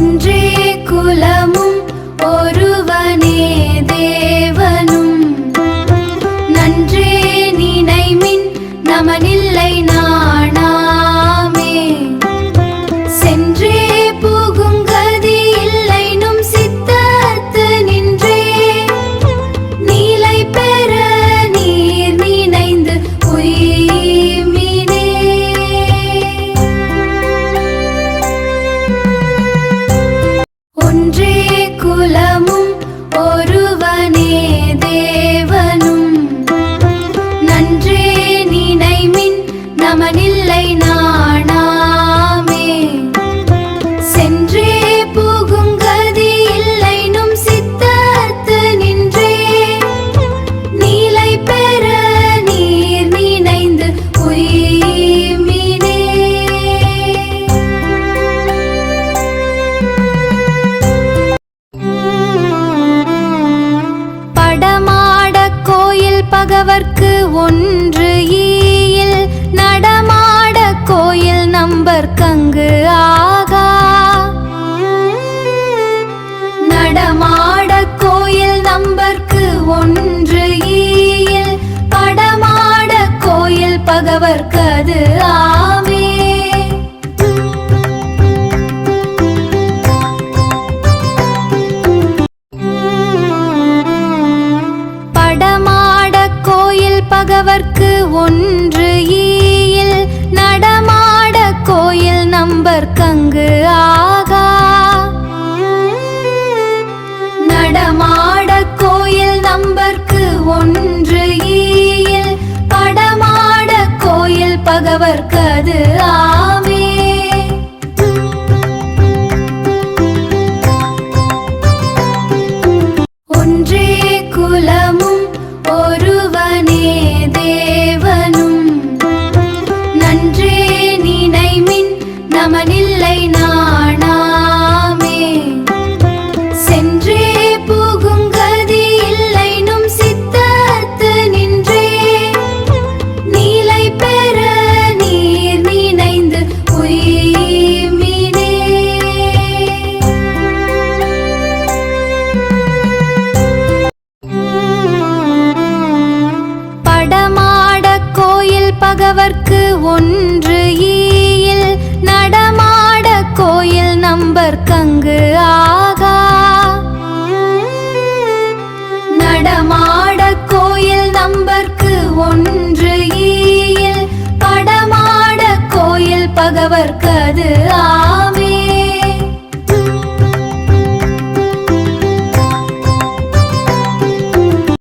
ஒன்றே குலமும் ஒருவனே தேவனும் நன்றே நினைமின் நமனில்லை நாணாமே சென்றே புகுங்கதி இல்லைனும் சித்தத்து நின்றே நீலை பெற நீர் நினைந்து உய்மினே ஒன்றே குலமும் ஒருவனே தேவனும் நன்றே நினைமின் நமனில்லை நாணாமே சென்றே புகுங்கதி இல்லைனும் சித்தத்து நின்றே நீலை பெற நீர் நினைந்து உய்மினே படமாடக் கோயில் பகவர்க்கு ஒன்று ஈயில் நடமாடக் கோயில் நம்பர்க்கங்கு ஆகா நடமாடக் கோயில் நம்பர்க்கு ஒன்று ஈயில் படமாடக் கோயில் பகவர்க்கு அது ஆமே படமாடக் கோயில் பகவர்க்கு ஒன்று ஈயில் நடமாடக் கோயில் நம்பர்க்கங்கு ஆகா நடமாடக் கோயில் நம்பர்க்கு ஒன்று ஈயில் படமாடக் கோயில் பகவர்க்கு அது ஆமே ஒன்றே குலமும் ஒருவனே தேவனும் நன்றே நினைமின் நமனில்லை நாணாமே சென்றே புகுங்கதி இல்லைனும் சித்தத்து நின்றே நீலை பெற நீர் நினைந்து உய்மினே படமாடக் கோயில் பகவர்க்கு ஒன்று ஈயில் நடமாடக் கோயில் நம்பர்க்கங்கு ஆகா நடமாடக் கோயில் நம்பர்க்கு ஒன்று ஈயில் படமாடக் கோயில் பகவர்க்கு அது